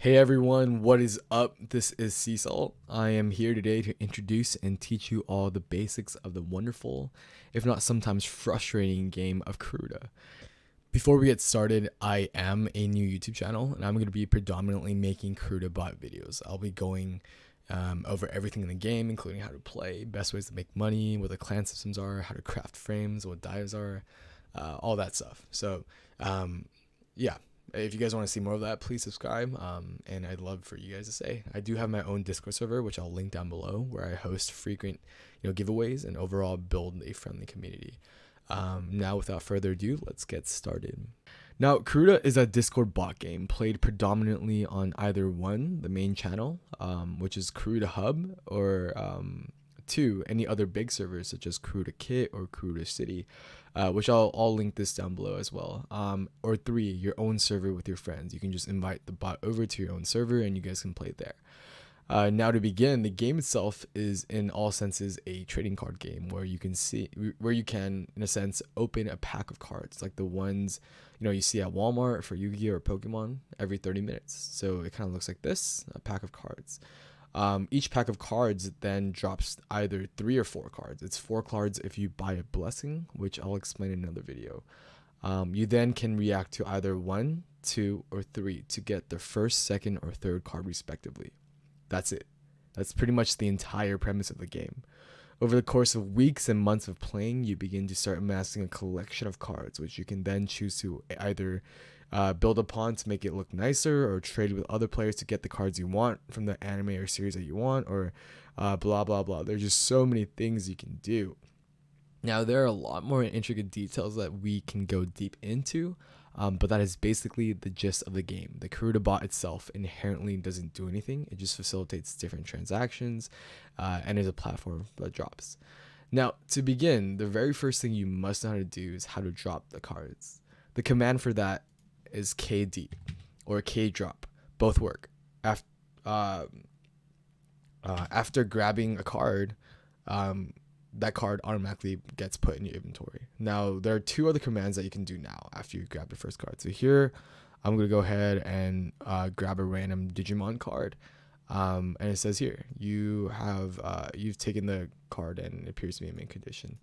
Hey everyone, what is up? This is Sea Salt. I am here today to introduce and teach you all the basics of the wonderful, if not sometimes frustrating game of Karuta. Before we get started, I am a new YouTube channel and I'm going to be predominantly making Karuta bot videos. I'll be going over everything in the game, including how to play, best ways to make money, what the clan systems are, how to craft frames, what dives are, all that stuff. So, yeah. If you guys want to see more of that, please subscribe. And I'd love for you guys to say. I do have my own Discord server, which I'll link down below, where I host frequent, giveaways and overall build a friendly community. Now, without further ado, let's get started. Now, Karuta is a Discord bot game played predominantly on either one, the main channel, which is Karuta Hub, or two, any other big servers such as Karuta Kit or Karuta City, which I'll link this down below as well. Or three, your own server with your friends. You can just invite the bot over to your own server and you guys can play there. Now to begin, the game itself is in all senses a trading card game where you can in a sense open a pack of cards like the ones you see at Walmart for Yu-Gi-Oh or Pokemon every 30 minutes. So it kind of looks like this, a pack of cards. Each pack of cards then drops either 3 or 4 cards. It's 4 cards if you buy a blessing, which I'll explain in another video. You then can react to either 1, 2, or 3 to get the first, second, or third card respectively. That's it. That's pretty much the entire premise of the game. Over the course of weeks and months of playing, you begin to start amassing a collection of cards, which you can then choose to either build upon to make it look nicer, or trade with other players to get the cards you want from the anime or series that you want, or blah blah blah. There's just so many things you can do. Now there are a lot more intricate details that we can go deep into, but that is basically the gist of the game. The Karuta bot itself inherently doesn't do anything. It just facilitates different transactions and is a platform that drops. Now to begin, the very first thing you must know how to do is how to drop the cards. The command for that is Kd or Kdrop. Both work. After grabbing a card, that card automatically gets put in your inventory. Now, there are 2 other commands that you can do now after you grab the first card. So here, I'm going to go ahead and grab a random Digimon card. And it says here, you've taken the card and it appears to be in mint condition.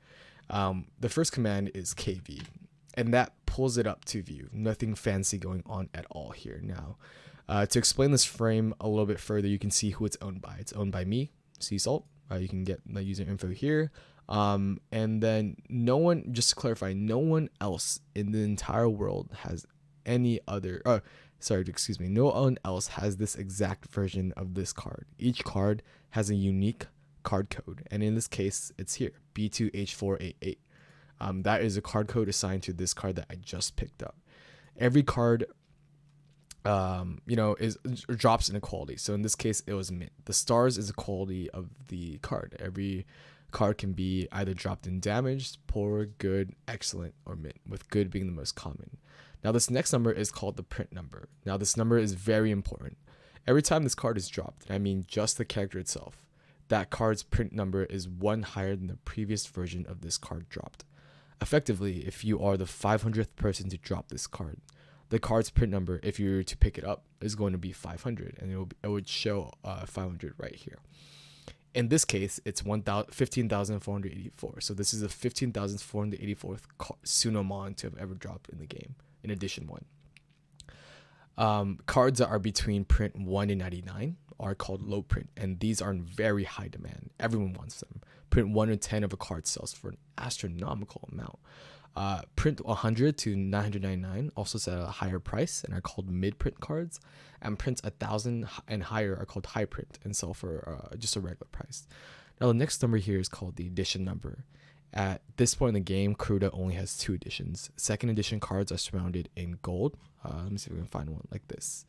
The first command is KV, and that pulls it up to view. Nothing fancy going on at all here. Now, to explain this frame a little bit further, you can see who it's owned by. It's owned by me, Sea Salt. You can get the user info here. And then no one else in the entire world has no one else has this exact version of this card. Each card has a unique card code, and in this case, it's here, B2H488. That is a card code assigned to this card that I just picked up. Every card drops in a quality. So in this case, it was mint. The stars is the quality of the card. Every card can be either dropped in damaged, poor, good, excellent, or mint, with good being the most common. Now this next number is called the print number. Now this number is very important. Every time this card is dropped, and I mean just the character itself, that card's print number is 1 higher than the previous version of this card dropped. Effectively, if you are the 500th person to drop this card, the card's print number, if you were to pick it up, is going to be 500, and it would show 500 right here. In this case, it's 15,484. So this is the 15,484th Sunomon to have ever dropped in the game, in edition 1. Cards that are between print 1 and 99 are called low print, and these are in very high demand. Everyone wants them. Print 1 or 10 of a card sells for an astronomical amount. Print 100 to 999 also set at a higher price and are called mid-print cards, and prints 1,000 and higher are called high print and sell for just a regular price. Now the next number here is called the edition number. At this point in the game, Karuta only has 2 editions. Second edition cards are surrounded in gold. Let me see if we can find one like this,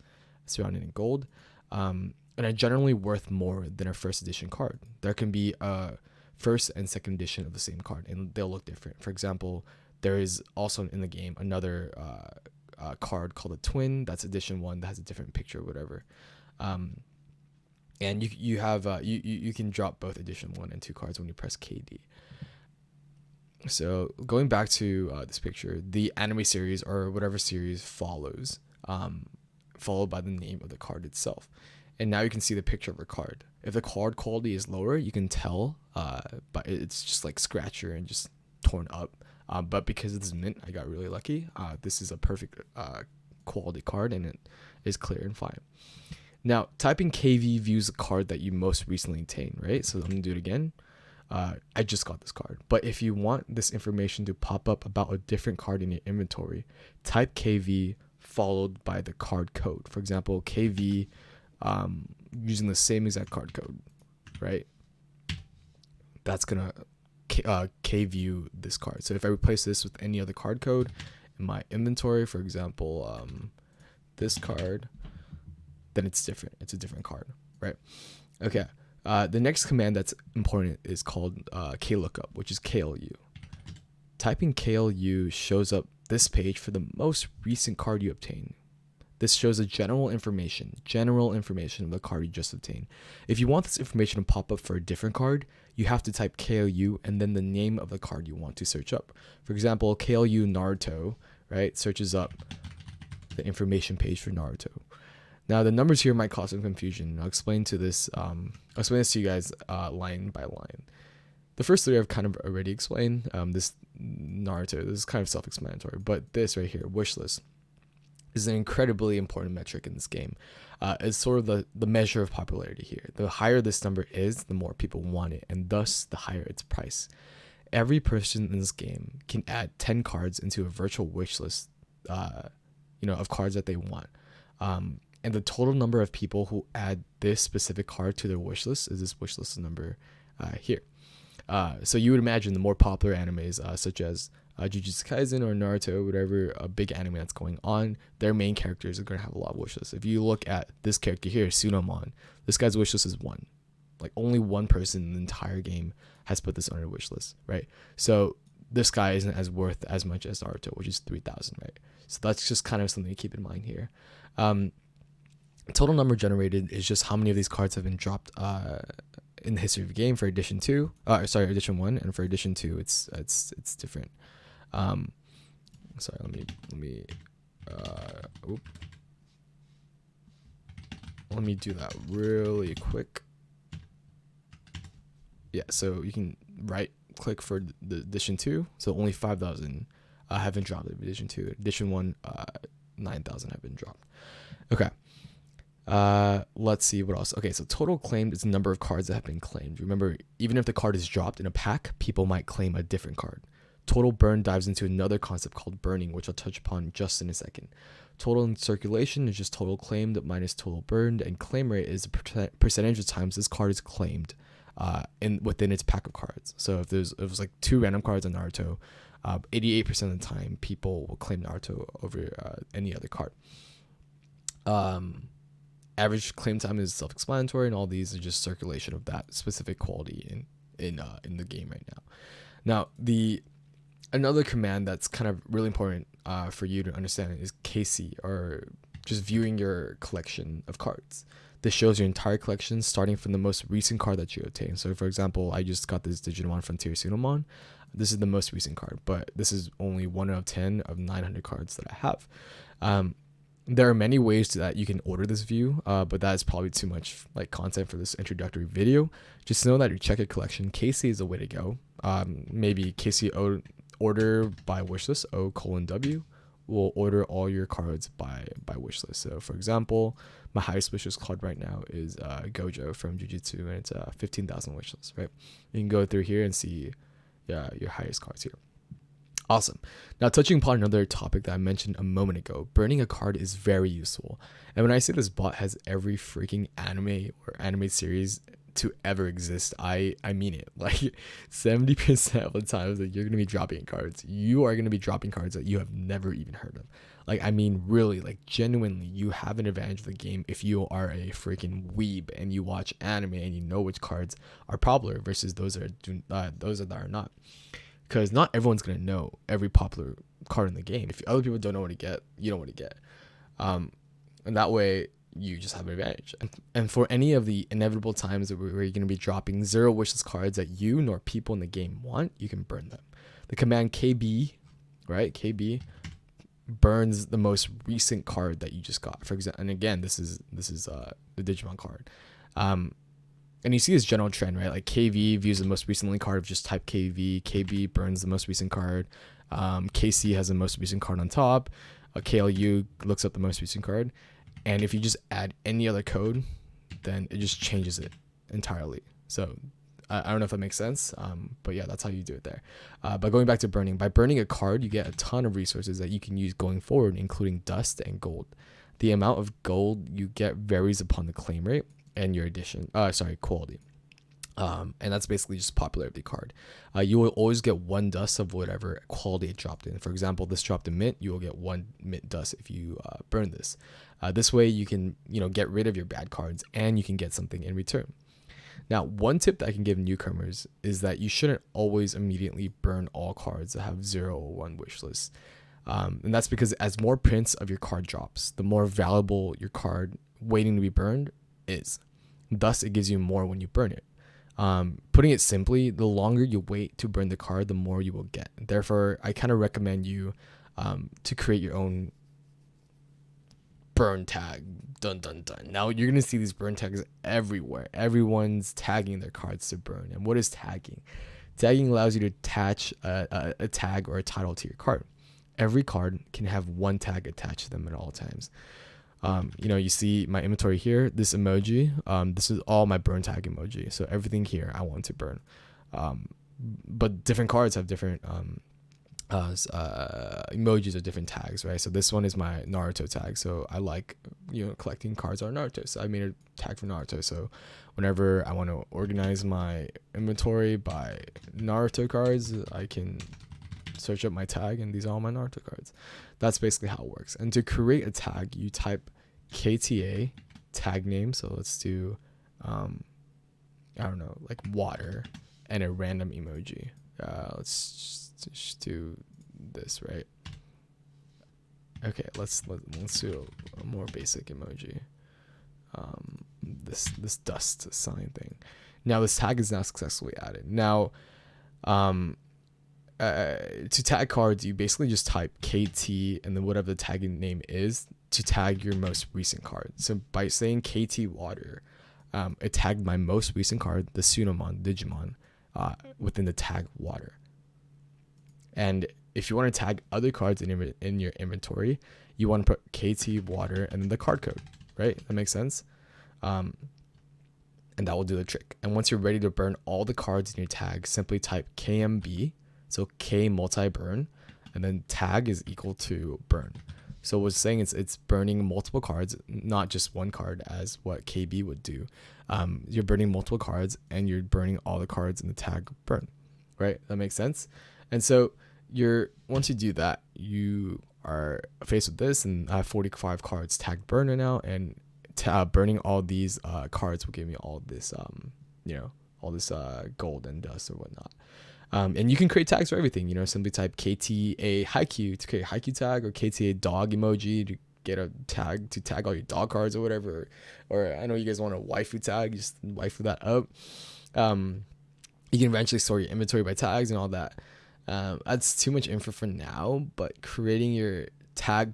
surrounded in gold, and are generally worth more than a first edition card. There can be a first and second edition of the same card, and they'll look different. For example, there is also in the game another card called a twin. That's edition 1 that has a different picture or whatever. And you can drop both edition 1 and 2 cards when you press KD. So going back to this picture, the anime series or whatever series follows followed by the name of the card itself. And now you can see the picture of a card. If the card quality is lower, you can tell, but it's just like scratcher and just torn up. But because it's mint, I got really lucky. This is a perfect quality card, and it is clear and fine. Now, typing KV views the card that you most recently obtained, right? So I'm gonna do it again. I just got this card. But if you want this information to pop up about a different card in your inventory, type KV followed by the card code. For example, KV using the same exact card code, right? That's gonna KView this card. So if I replace this with any other card code in my inventory, for example, this card, then it's different. It's a different card, right? Okay. The next command that's important is called Klookup, which is KLU. Typing KLU shows up this page for the most recent card you obtain. This shows the general information of the card you just obtained. If you want this information to pop up for a different card, you have to type KLU and then the name of the card you want to search up. For example, KLU Naruto, right, searches up the information page for Naruto. Now, the numbers here might cause some confusion. I'll explain this to you guys line by line. The first three I've kind of already explained. This Naruto, this is kind of self-explanatory, but this right here, Wishlist, is an incredibly important metric in this game. It's sort of the measure of popularity here. The higher this number is, the more people want it, and thus the higher its price. Every person in this game can add 10 cards into a virtual wish list, of cards that they want. And the total number of people who add this specific card to their wish list is this wish list number here. So you would imagine the more popular animes, such as Jujutsu Kaisen or Naruto, whatever a big anime that's going on, their main characters are going to have a lot of wish lists. If you look at this character here, Sunomon, this guy's wish list is 1. Like, only one person in the entire game has put this on their wish list, right? So this guy isn't as worth as much as Naruto, which is 3,000, right? So that's just kind of something to keep in mind here. Total number generated is just how many of these cards have been dropped in the history of the game for edition 1, and for edition 2 it's different. Let me do that really quick. Yeah, so you can right click for the edition 2, so only 5,000 have been dropped in edition 2. Edition 1, 9,000 have been dropped. Okay. Let's see what else. Okay, so total claimed is the number of cards that have been claimed. Remember, even if the card is dropped in a pack, people might claim a different card. Total burn dives into another concept called burning, which I'll touch upon just in a second. Total in circulation is just total claimed minus total burned, and claim rate is the percentage of times this card is claimed within its pack of cards. So if it was like 2 random cards on Naruto, 88% of the time people will claim Naruto over any other card. Average claim time is self-explanatory, and all these are just circulation of that specific quality in the game right now. Now, another command that's kind of really important for you to understand is KC, or just viewing your collection of cards. This shows your entire collection starting from the most recent card that you obtained. So, for example, I just got this Digimon 1 Frontier Sunomon. This is the most recent card, but this is only 1 out of 10 of 900 cards that I have. There are many ways that you can order this view, but that is probably too much content for this introductory video. Just know that your checkered collection, KC is the way to go. Maybe KC order by wishlist, O:W, will order all your cards by wishlist. So for example, my highest wishlist card right now is Gojo from Jujutsu, and it's 15,000 wishlist, right? You can go through here and see your highest cards here. Awesome. Now, touching upon another topic that I mentioned a moment ago, burning a card is very useful. And when I say this bot has every freaking anime or anime series to ever exist, I mean it. 70% of the times that you're going to be dropping cards, you are going to be dropping cards that you have never even heard of. Really, genuinely, you have an advantage of the game if you are a freaking weeb and you watch anime and you know which cards are popular versus those that are not. Because not everyone's going to know every popular card in the game. If other people don't know what to get, you know what to get. And that way, you just have an advantage. And for any of the inevitable times where you're going to be dropping 0 wishlist cards that you nor people in the game want, you can burn them. The command KB, right? KB, burns the most recent card that you just got, for example. And again, this is the Digimon card. And you see this general trend, right? Like KV views the most recently card of just type KV. KB burns the most recent card. KC has the most recent card on top. KLU looks up the most recent card. And if you just add any other code, then it just changes it entirely. So I don't know if that makes sense, but yeah, that's how you do it there. But going back to burning, by burning a card, you get a ton of resources that you can use going forward, including dust and gold. The amount of gold you get varies upon the claim rate and your quality. And that's basically just popularity card. You will always get one dust of whatever quality it dropped in. For example, this dropped in mint, you will get one mint dust if you burn this. This way you can get rid of your bad cards and you can get something in return. Now, one tip that I can give newcomers is that you shouldn't always immediately burn all cards that have 0 or 1 wish lists. And that's because as more prints of your card drops, the more valuable your card waiting to be burned is. Thus, it gives you more when you burn it. Putting it simply, the longer you wait to burn the card, the more you will get. Therefore, I kind of recommend you to create your own burn tag. Dun dun dun. Now you're gonna see these burn tags everywhere. Everyone's tagging their cards to burn. And what is tagging? Tagging allows you to attach a tag or a title to your card. Every card can have one tag attached to them at all times. You see my inventory here, this emoji, this is all my burn tag emoji. So everything here I want to burn. But different cards have different emojis or different tags, right? So this one is my Naruto tag. So I like, collecting cards on Naruto. So I made a tag for Naruto. So whenever I want to organize my inventory by Naruto cards, I can search up my tag and these are all my Naruto cards. That's basically how it works. And to create a tag, you type KTA tag name. So let's do, like water and a random emoji. Let's just do this, right? Okay, let's do a more basic emoji. This dust sign thing. Now this tag is now successfully added. Now, to tag cards, you basically just type KT and then whatever the tagging name is to tag your most recent card. So by saying KT water, it tagged my most recent card, the Tsunomon Digimon, within the tag water. And if you want to tag other cards in your inventory, you want to put KT water and then the card code, right? That makes sense. And that will do the trick. And once you're ready to burn all the cards in your tag, simply type KMB. So K multi-burn, and then tag is equal to burn. So what's saying it's burning multiple cards, not just one card as what KB would do. You're burning multiple cards and you're burning all the cards in the tag burn, right? That makes sense. And so once you do that, you are faced with this, and I have 45 cards tagged burn now, and burning all these cards will give me all this, all this gold and dust or whatnot. And you can create tags for everything, simply type KTA Haikyuu to create a Haikyuu tag, or KTA dog emoji to get a tag to tag all your dog cards or whatever. Or I know you guys want a waifu tag, just waifu that up. You can eventually store your inventory by tags and all that. That's too much info for now, but creating your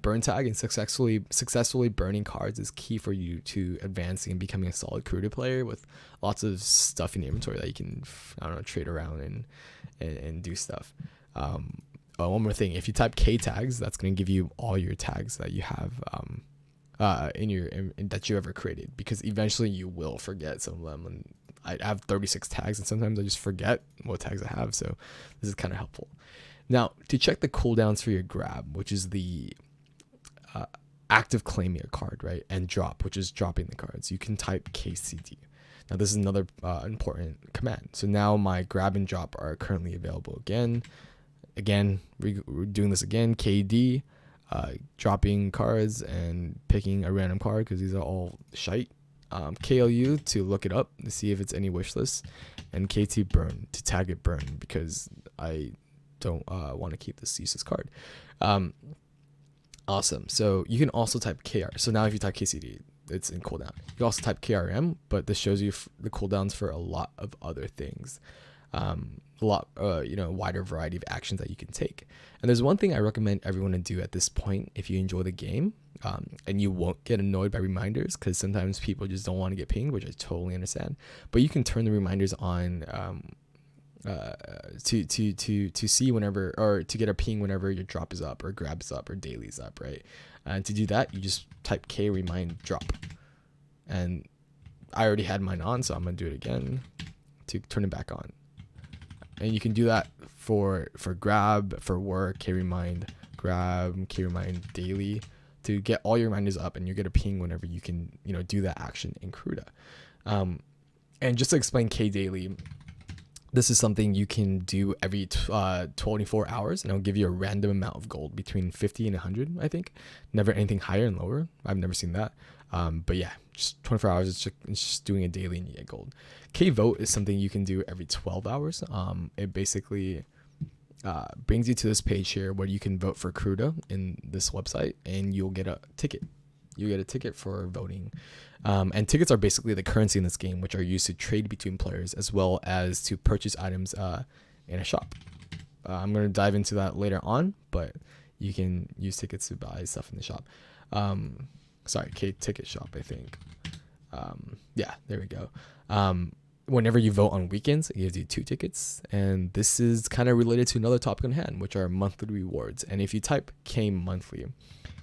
burn tag and successfully burning cards is key for you to advancing and becoming a solid Karuta player with lots of stuff in your inventory that you can, trade around and do stuff. One more thing, if you type K tags, that's going to give you all your tags that you have that you ever created, because eventually you will forget some of them. And I have 36 tags, and sometimes I just forget what tags I have, so this is kind of helpful. Now, to check the cooldowns for your grab, which is the active claiming a card, right, and drop, which is dropping the cards, you can type Kcd. Now, this is another important command. So now my grab and drop are currently available again. We're doing this again. KD, dropping cards and picking a random card because these are all shite. KLU to look it up to see if it's any wish list, and KT burn to tag it burn because I don't want to keep this useless card. Awesome. So you can also type KR. So now if you type KCD, it's in cooldown. You can also type KRM, but this shows you the cooldowns for a lot of other things. a lot, wider variety of actions that you can take. And there's one thing I recommend everyone to do at this point if you enjoy the game, and you won't get annoyed by reminders, because sometimes people just don't want to get pinged, which I totally understand. But you can turn the reminders on to see whenever, or to get a ping whenever your drop is up or grab is up or daily is up, right? And to do that, you just type K remind drop. And I already had mine on, so I'm gonna do it again to turn it back on. And you can do that for grab, for work, K remind grab, K remind daily, to get all your reminders up, and you get a ping whenever you can, do that action in Karuta. And just to explain Kdaily, this is something you can do every 24 hours, and it'll give you a random amount of gold between 50 and 100, I think. Never anything higher and lower. I've never seen that. But yeah, just 24 hours, it's just doing a daily and you get gold. Kvote is something you can do every 12 hours. It basically brings you to this page here where you can vote for Karuta in this website, and you'll get a ticket. You get a ticket for voting. And tickets are basically the currency in this game, which are used to trade between players as well as to purchase items in a shop. I'm going to dive into that later on, but you can use tickets to buy stuff in the shop. Ticket shop, I think. Yeah, there we go. Whenever you vote on weekends, it gives you 2 tickets. And this is kind of related to another topic on hand, which are monthly rewards. And if you type K monthly,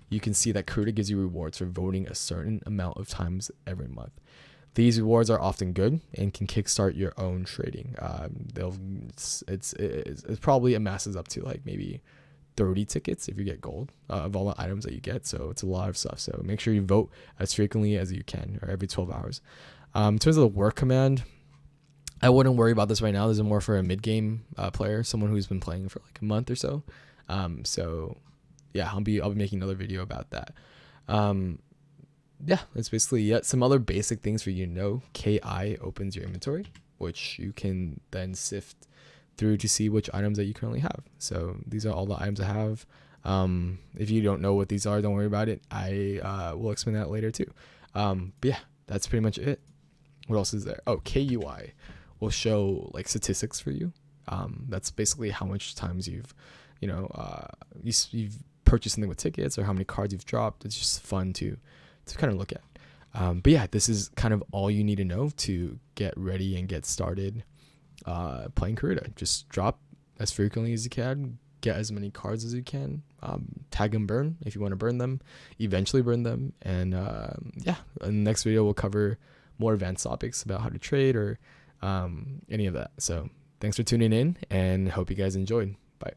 you can see that Karuta gives you rewards for voting a certain amount of times every month. These rewards are often good and can kickstart your own trading. It probably amasses up to like maybe 30 tickets if you get gold of all the items that you get. So it's a lot of stuff. So make sure you vote as frequently as you can, or every 12 hours. In terms of the work command, I wouldn't worry about this right now. This is more for a mid-game player, someone who's been playing for like a month or so. So yeah, I'll be making another video about that. Yeah, that's basically it. Some other basic things for you to know. KI opens your inventory, which you can then sift through to see which items that you currently have. So these are all the items I have. If you don't know what these are, don't worry about it. I will explain that later too. But yeah, that's pretty much it. What else is there? Oh, KUI will show like statistics for you. That's basically how much times you've purchased something with tickets, or how many cards you've dropped. It's just fun to kind of look at. But yeah, this is kind of all you need to know to get ready and get started playing Karuta. Just drop as frequently as you can, get as many cards as you can, tag and burn if you want to burn them, eventually burn them. And yeah, in the next video we'll cover more advanced topics about how to trade or any of that. So thanks for tuning in, and hope you guys enjoyed.